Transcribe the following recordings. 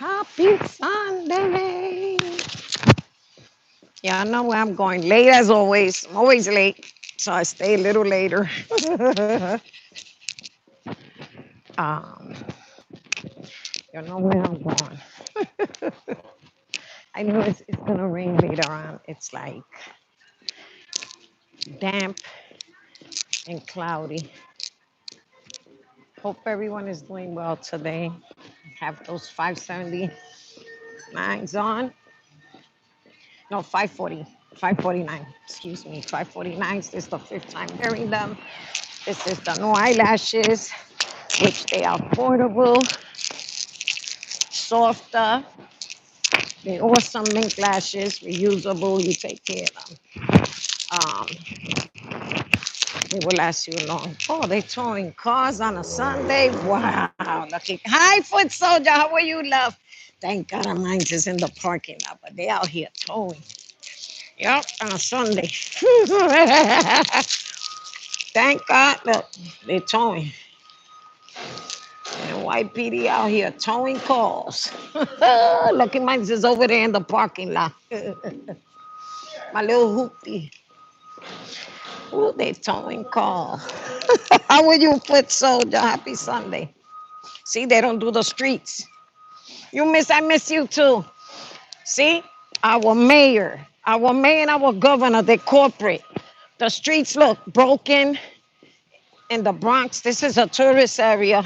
Happy Sunday. Yeah, I know where I'm going. Late as always. I'm always late. So I stay a little later. um, you know where I'm going. I know it's gonna rain later on. It's like damp and cloudy. Hope everyone is doing well today. Have those 579s on. No, 540. 549. Excuse me. 549s. This is the fifth time wearing them. This is the no eyelashes, which they are portable, softer. They're awesome mink lashes, reusable. You take care of them. They will last you long. Oh, they're towing cars on a Sunday. Wow. Lucky. Hi, foot soldier. How are you, love? Thank God mine is in the parking lot, but they out here towing. Yep, on a Sunday. Thank God. Look, they're towing. And white PD out here towing cars. Lucky mine is over there in the parking lot. My little hoopty. Ooh, they towing cars. How are you, foot soldier? Happy Sunday. See, they don't do the streets. I miss you too. See, our mayor and our governor, they're corporate. The streets look broken in the Bronx. This is a tourist area.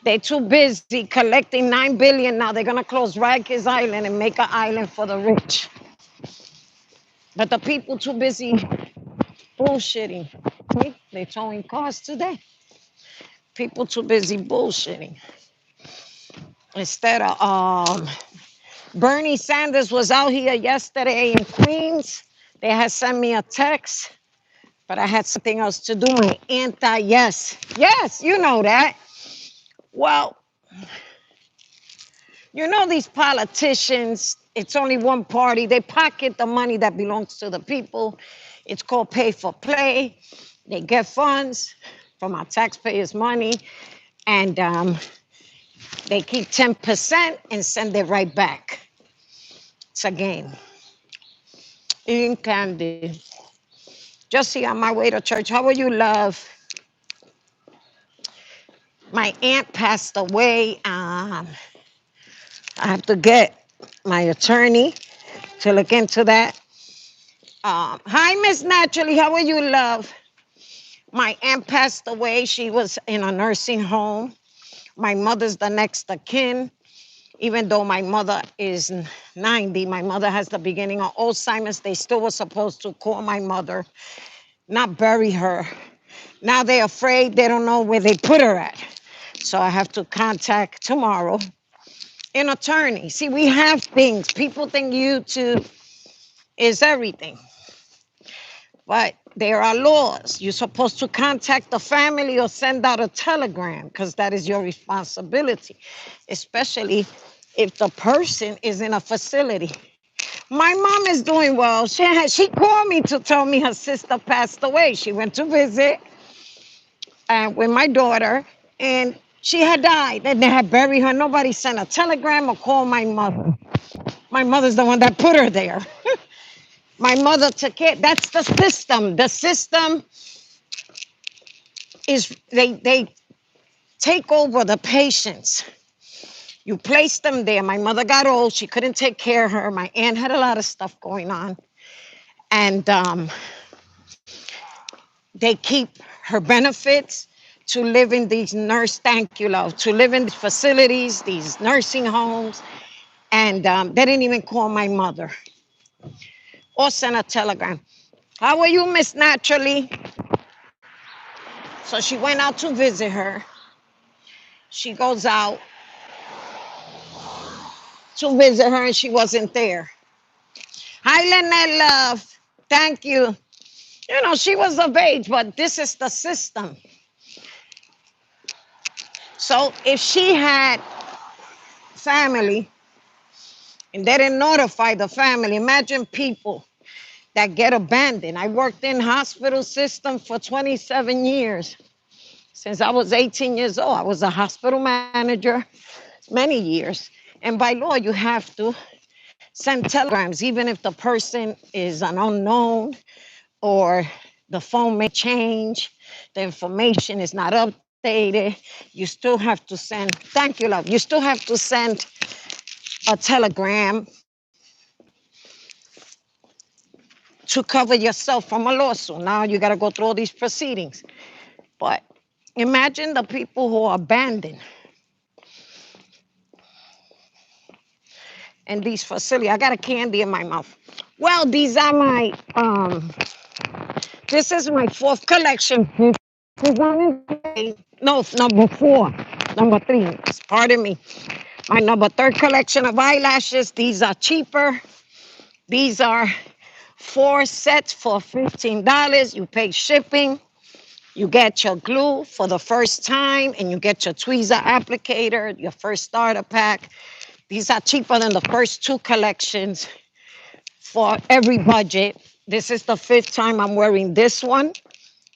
They're too busy collecting 9 billion now. They're gonna close Rikers Island and make an island for the rich. But the people too busy bullshitting. See, they're towing cars today. People too busy bullshitting. Instead of Bernie Sanders was out here yesterday in Queens. They had sent me a text, but I had something else to do. My yes. Yes, you know that. Well, you know these politicians, it's only one party. They pocket the money that belongs to the people. It's called pay for play. They get funds from our taxpayers' money, and they keep 10% and send it right back. It's a game. Eating candy. Just here on my way to church. How are you, love? My aunt passed away. I have to get my attorney to look into that. Hi, Miss Naturally. How are you, love? My aunt passed away. She was in a nursing home. My mother's the next of kin. Even though my mother is 90, my mother has the beginning of Alzheimer's. They still were supposed to call my mother, not bury her. Now they're afraid. They don't know where they put her at. So I have to contact tomorrow an attorney. See, we have things. People think YouTube is everything. But there are laws. You're supposed to contact the family or send out a telegram because that is your responsibility, especially if the person is in a facility. My mom is doing well. She called me to tell me her sister passed away. She went to visit with my daughter, and she had died. And they had buried her. Nobody sent a telegram or called my mother. My mother's the one that put her there. My mother took care. That's the system. The system is they take over the patients. You place them there. My mother got old. She couldn't take care of her. My aunt had a lot of stuff going on. And they keep her benefits to live in these thank you, love, to live in these facilities, these nursing homes. And they didn't even call my mother or send a telegram. How are you, Miss Naturally? So she went out to visit her. She goes out to visit her and she wasn't there. Hi, Lynette, love. Thank you. You know, she was of age, but this is the system. So if she had family and they didn't notify the family, imagine people that get abandoned. I worked in hospital system for 27 years. Since I was 18 years old, I was a hospital manager many years. And by law, you have to send telegrams, even if the person is an unknown or the phone may change, the information is not updated. You still have to send, thank you, love. You still have to send a telegram to cover yourself from a lawsuit. Now you got to go through all these proceedings. But imagine the people who are abandoned in these facilities. I got a candy in my mouth. Well, these are my, this is my fourth collection. No, number four, number three, pardon me. My number third collection of eyelashes. These are cheaper. These are 4 sets for $15. You pay shipping. You get your glue for the first time, and you get your tweezer applicator, your first starter pack. These are cheaper than the first 2 collections for every budget. This is the 5th time I'm wearing this one.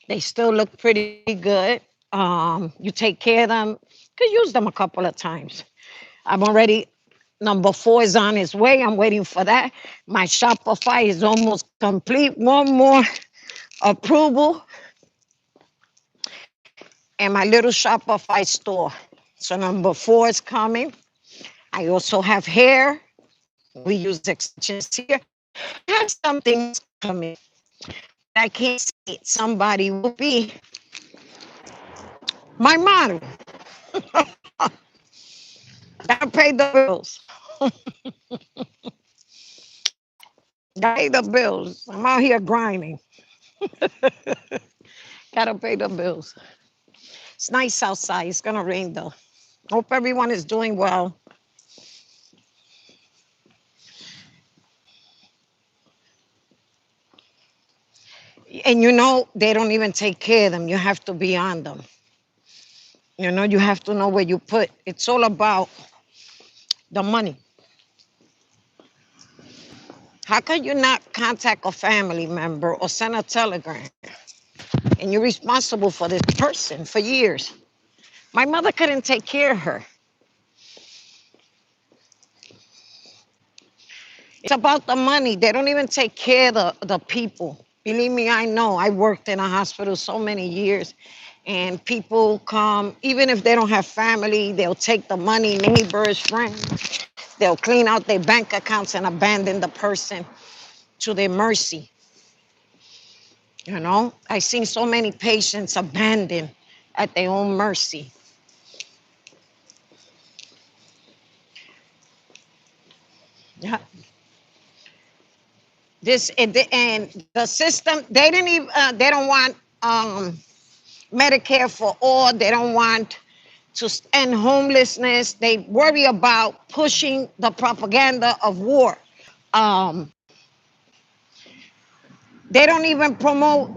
They still look pretty good. You take care of them. Could use them a couple of times. I'm already, number 4 is on its way. I'm waiting for that. My Shopify is almost complete. One more approval and my little Shopify store. So number 4 is coming. I also have hair. We use extensions here. I have some things coming. I can't see it. Somebody will be my model. Gotta pay the bills. Gotta pay the bills. I'm out here grinding. Gotta pay the bills. It's nice outside. It's gonna rain though. Hope everyone is doing well. And you know, they don't even take care of them. You have to be on them. You know, you have to know where you put. It's all about the money. How can you not contact a family member or send a telegram? And you're responsible for this person for years. My mother couldn't take care of her. It's about the money. They don't even take care of the people. Believe me, I know. I worked in a hospital so many years, and people come, even if they don't have family, they'll take the money, neighbors, friends. They'll clean out their bank accounts and abandon the person to their mercy. You know, I've seen so many patients abandoned at their own mercy. Yeah. This and the system, they didn't even, they don't want Medicare for all. They don't want to end homelessness. They worry about pushing the propaganda of war. Um, they don't even promote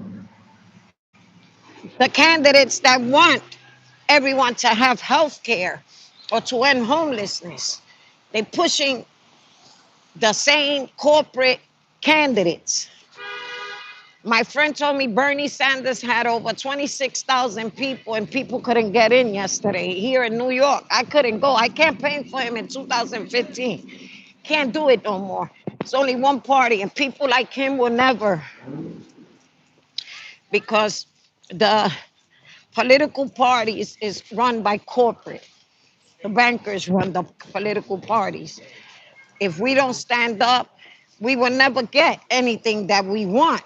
the candidates that want everyone to have health care or to end homelessness. They're pushing the same corporate candidates. My friend told me Bernie Sanders had over 26,000 people and people couldn't get in yesterday here in New York. I couldn't go. I campaigned for him in 2015. Can't do it no more. It's only one party and people like him will never, because the political parties is run by corporate. The bankers run the political parties. If we don't stand up, we will never get anything that we want.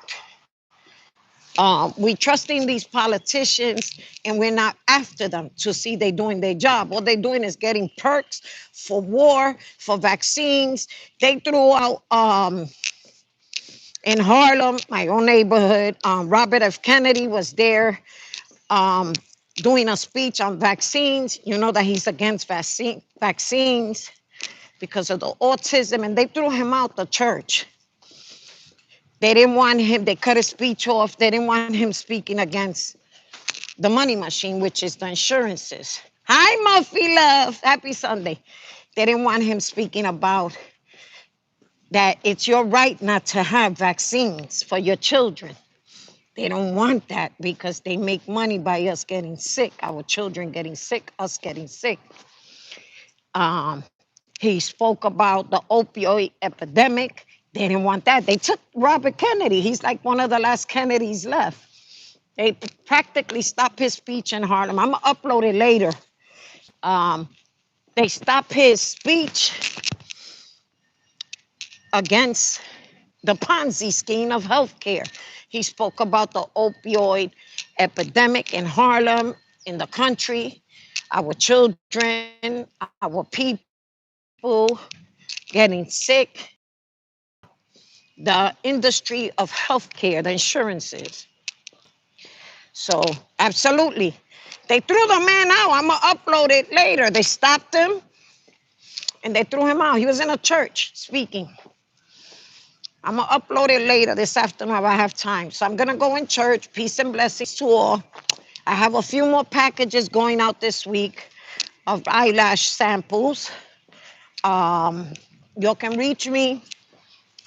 We trusting these politicians and we're not after them to see they doing their job. All they're doing is getting perks for war, for vaccines. They threw out in Harlem, my own neighborhood, Robert F. Kennedy was there um, doing a speech on vaccines. You know that he's against vaccines because of the autism, and they threw him out the church. They didn't want him, they cut his speech off. They didn't want him speaking against the money machine, which is the insurances. Hi, Muffy Love. Happy Sunday. They didn't want him speaking about that it's your right not to have vaccines for your children. They don't want that because they make money by us getting sick, our children getting sick, us getting sick. Um, He spoke about the opioid epidemic. They didn't want that. They took Robert Kennedy. He's like one of the last Kennedys left. They practically stopped his speech in Harlem. I'm gonna upload it later. Um, they stopped his speech against the Ponzi scheme of healthcare. He spoke about the opioid epidemic in Harlem, in the country, our children, our people getting sick, the industry of healthcare, the insurances. So, absolutely. They threw the man out. I'm going to upload it later. They stopped him and they threw him out. He was in a church speaking. I'm going to upload it later this afternoon if I have time. So, I'm going to go in church. Peace and blessings to all. I have a few more packages going out this week of eyelash samples. You can reach me.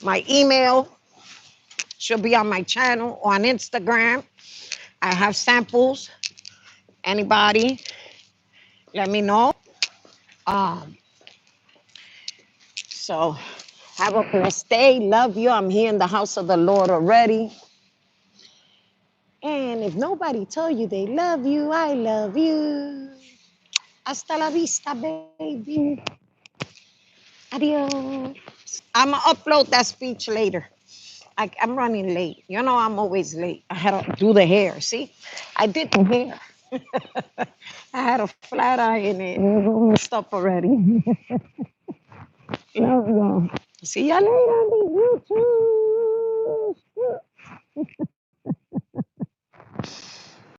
My email should be on my channel or on Instagram. I have samples. Anybody, let me know. Um, so have a blessed day. Love you. I'm here in the house of the Lord already. And if nobody told you they love you, I love you. Hasta la vista, baby. Adios. I'm going to upload that speech later. I'm running late. You know, I'm always late. I had to do the hair. See, I did the hair. I had a flat iron it. It was messed up already. Love you. See ya later on the YouTube.